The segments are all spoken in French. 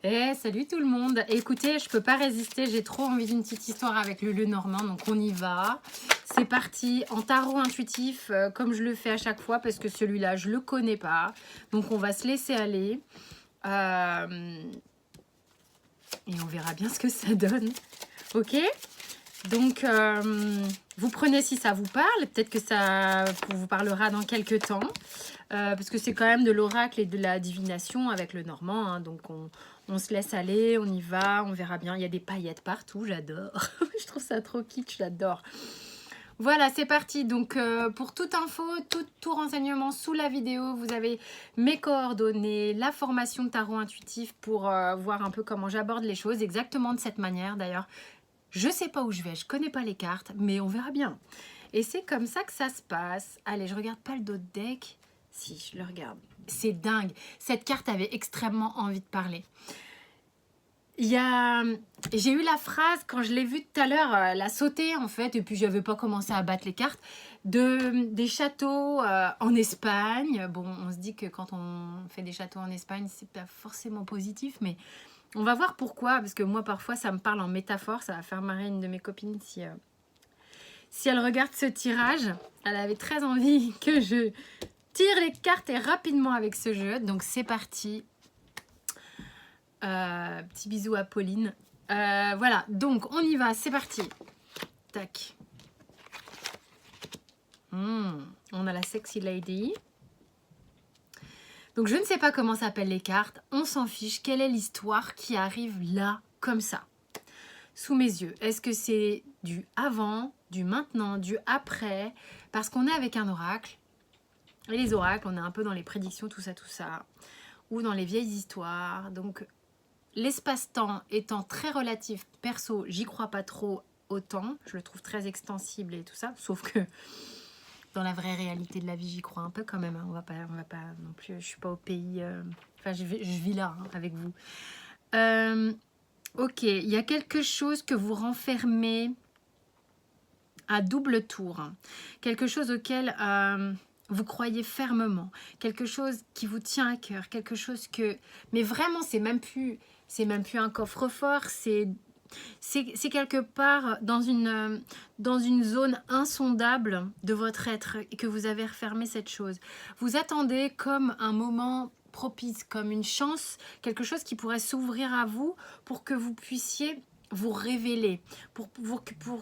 Salut tout le monde. Écoutez, je peux pas résister, j'ai trop envie d'une petite histoire avec le Normand, donc on y va. C'est parti, en tarot intuitif, comme je le fais à chaque fois, parce que celui-là, je le connais pas. Donc on va se laisser aller. Et on verra bien ce que ça donne. Ok ? Donc, vous prenez si ça vous parle. Peut-être que ça vous parlera dans quelques temps. Parce que c'est quand même de l'oracle et de la divination avec le Normand. Hein, donc, on se laisse aller, on y va, on verra bien. Il y a des paillettes partout, j'adore. Je trouve ça trop kitsch, j'adore. Voilà, c'est parti. Donc, pour toute info, tout renseignement sous la vidéo, vous avez mes coordonnées, la formation de tarot intuitif pour voir un peu comment j'aborde les choses, exactement de cette manière d'ailleurs. Je sais pas où je vais, je connais pas les cartes, mais on verra bien. Et c'est comme ça que ça se passe. Allez, je regarde pas le dos de deck. Si, je le regarde. C'est dingue. Cette carte avait extrêmement envie de parler. J'ai eu la phrase, quand je l'ai vue tout à l'heure, elle a sauté en fait, et puis j'avais pas commencé à battre les cartes, des châteaux en Espagne. Bon, on se dit que quand on fait des châteaux en Espagne, c'est pas forcément positif, mais on va voir pourquoi, parce que moi parfois ça me parle en métaphore, ça va faire marrer une de mes copines si elle regarde ce tirage. Elle avait très envie que je tire les cartes et rapidement avec ce jeu, donc c'est parti. Petit bisou à Pauline. Voilà, donc on y va, c'est parti. Tac. On a la sexy lady. Donc je ne sais pas comment s'appellent les cartes, on s'en fiche. Quelle est l'histoire qui arrive là, comme ça, sous mes yeux? Est-ce que c'est du avant, du maintenant, du après? Parce qu'on est avec un oracle. Et les oracles, on est un peu dans les prédictions, tout ça. Ou dans les vieilles histoires. Donc l'espace-temps étant très relatif, perso, j'y crois pas trop autant. Je le trouve très extensible et tout ça. Sauf que dans la vraie réalité de la vie, j'y crois un peu quand même. Hein. On va pas non plus. Je suis pas au pays. Enfin, je vis là hein, avec vous. Ok, il y a quelque chose que vous renfermez à double tour. Quelque chose auquel vous croyez fermement. Quelque chose qui vous tient à cœur. Quelque chose que. Mais vraiment, c'est même plus un coffre-fort. C'est quelque part dans une zone insondable de votre être et que vous avez refermé cette chose. Vous attendez comme un moment propice, comme une chance, quelque chose qui pourrait s'ouvrir à vous pour que vous puissiez vous révéler, pour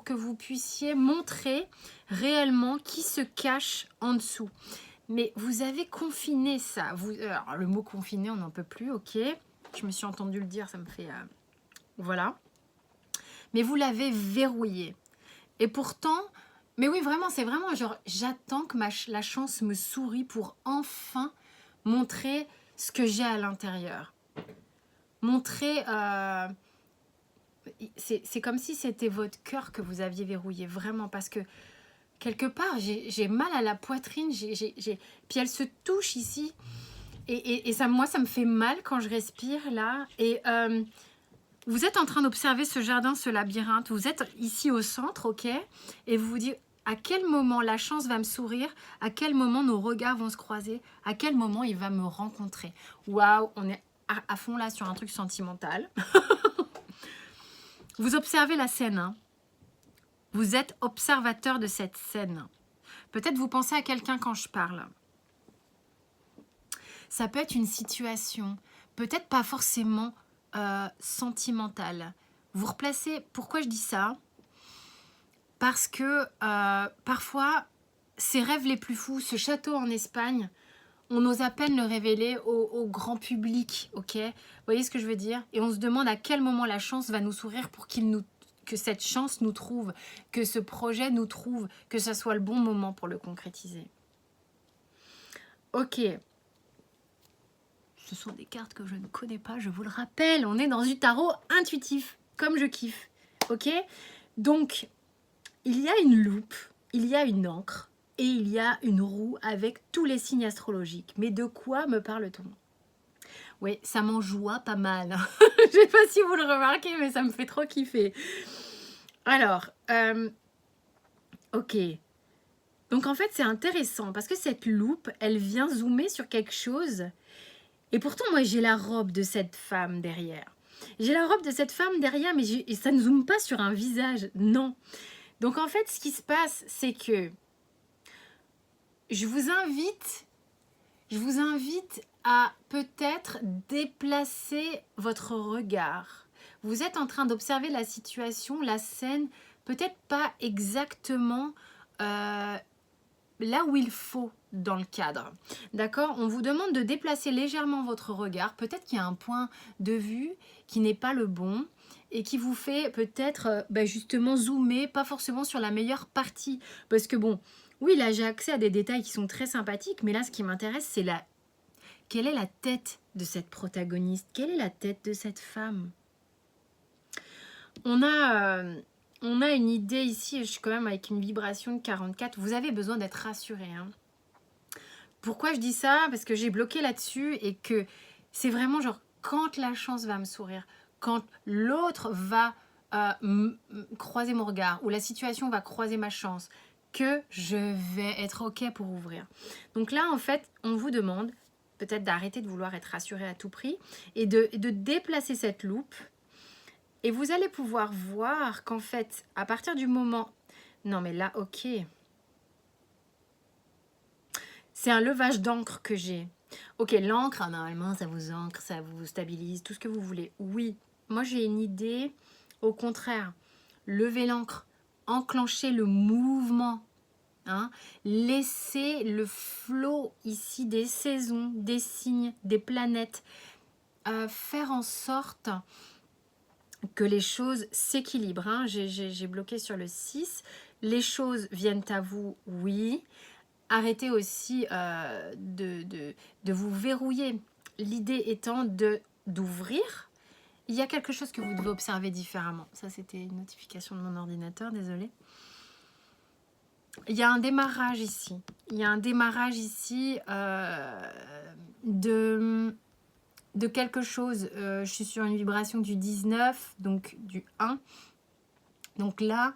que vous puissiez montrer réellement qui se cache en dessous. Mais vous avez confiné ça. Alors, le mot confiné, on n'en peut plus, ok. Je me suis entendu le dire, ça me fait... voilà. Mais vous l'avez verrouillé. Et pourtant, mais oui, vraiment, c'est vraiment genre, j'attends que la chance me sourie pour enfin montrer ce que j'ai à l'intérieur. Montrer, c'est comme si c'était votre cœur que vous aviez verrouillé, vraiment, parce que quelque part, j'ai mal à la poitrine, puis elle se touche ici, et ça, moi, ça me fait mal quand je respire, là, et... vous êtes en train d'observer ce jardin, ce labyrinthe. Vous êtes ici au centre, ok? Et vous vous dites, à quel moment la chance va me sourire? À quel moment nos regards vont se croiser? À quel moment il va me rencontrer? Waouh, on est à fond là sur un truc sentimental. Vous observez la scène. Hein? Vous êtes observateur de cette scène. Peut-être vous pensez à quelqu'un quand je parle. Ça peut être une situation, peut-être pas forcément... sentimentale. Vous replacez, pourquoi je dis ça? Parce que parfois, ces rêves les plus fous, ce château en Espagne, on ose à peine le révéler au grand public, ok? Vous voyez ce que je veux dire? Et on se demande à quel moment la chance va nous sourire pour que cette chance nous trouve, que ce projet nous trouve, que ça soit le bon moment pour le concrétiser. Ok. Ce sont des cartes que je ne connais pas, je vous le rappelle. On est dans du tarot intuitif, comme je kiffe. Ok? Donc, il y a une loupe, il y a une encre et il y a une roue avec tous les signes astrologiques. Mais de quoi me parle-t-on? Oui, ça m'en joie pas mal. Je ne sais pas si vous le remarquez, mais ça me fait trop kiffer. Alors, ok. Donc, en fait, c'est intéressant parce que cette loupe, elle vient zoomer sur quelque chose Et pourtant, moi, j'ai la robe de cette femme derrière. J'ai la robe de cette femme derrière, mais et ça ne zoome pas sur un visage, non. Donc en fait, ce qui se passe, c'est que je vous invite à peut-être déplacer votre regard. Vous êtes en train d'observer la situation, la scène, peut-être pas exactement là où il faut dans le cadre. D'accord? On vous demande de déplacer légèrement votre regard. Peut-être qu'il y a un point de vue qui n'est pas le bon et qui vous fait peut-être justement zoomer, pas forcément sur la meilleure partie. Parce que bon, oui, là j'ai accès à des détails qui sont très sympathiques, mais là ce qui m'intéresse, c'est quelle est la tête de cette protagoniste? Quelle est la tête de cette femme? On a une idée ici, je suis quand même avec une vibration de 44. Vous avez besoin d'être rassuré. Hein. Pourquoi je dis ça? Parce que j'ai bloqué là-dessus et que c'est vraiment genre quand la chance va me sourire, quand l'autre va croiser mon regard ou la situation va croiser ma chance, que je vais être OK pour ouvrir. Donc là, en fait, on vous demande peut-être d'arrêter de vouloir être rassuré à tout prix et de déplacer cette loupe. Et vous allez pouvoir voir qu'en fait, à partir du moment... Non, mais là, OK. C'est un levage d'encre que j'ai. OK, l'encre, normalement, ça vous ancre, ça vous stabilise, tout ce que vous voulez. Oui, moi, j'ai une idée. Au contraire, lever l'encre, enclencher le mouvement. Hein, laisser le flot ici des saisons, des signes, des planètes. Faire en sorte... que les choses s'équilibrent. Hein. J'ai bloqué sur le 6. Les choses viennent à vous, oui. Arrêtez aussi de vous verrouiller. L'idée étant d'ouvrir. Il y a quelque chose que vous devez observer différemment. Ça, c'était une notification de mon ordinateur, désolé. Il y a un démarrage ici. Il y a un démarrage ici de quelque chose. Je suis sur une vibration du 19, donc du 1. Donc là,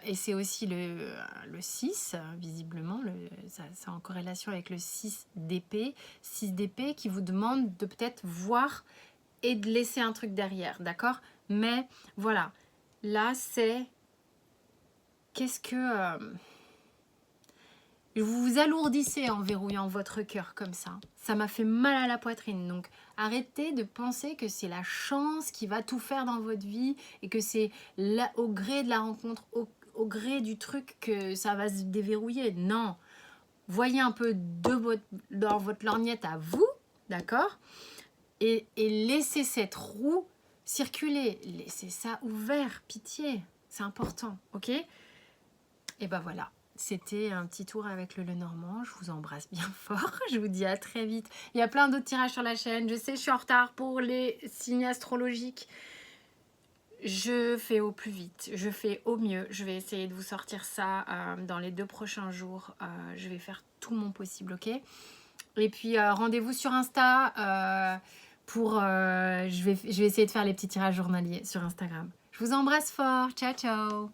et c'est aussi le 6, visiblement, c'est en corrélation avec le 6 d'épée. 6 d'épée qui vous demande de peut-être voir et de laisser un truc derrière, d'accord? Mais voilà, là c'est... Qu'est-ce que... vous vous alourdissez en verrouillant votre cœur comme ça. Ça m'a fait mal à la poitrine. Donc, arrêtez de penser que c'est la chance qui va tout faire dans votre vie et que c'est au gré de la rencontre, au gré du truc que ça va se déverrouiller. Non. Voyez un peu dans votre lorgnette à vous, d'accord? Et laissez cette roue circuler. Laissez ça ouvert, pitié. C'est important, ok? Et ben voilà. C'était un petit tour avec le Lenormand. Je vous embrasse bien fort. Je vous dis à très vite. Il y a plein d'autres tirages sur la chaîne. Je sais, je suis en retard pour les signes astrologiques. Je fais au plus vite. Je fais au mieux. Je vais essayer de vous sortir ça dans les 2 prochains jours. Je vais faire tout mon possible, ok? Et puis, rendez-vous sur Insta pour... je vais essayer de faire les petits tirages journaliers sur Instagram. Je vous embrasse fort. Ciao, ciao.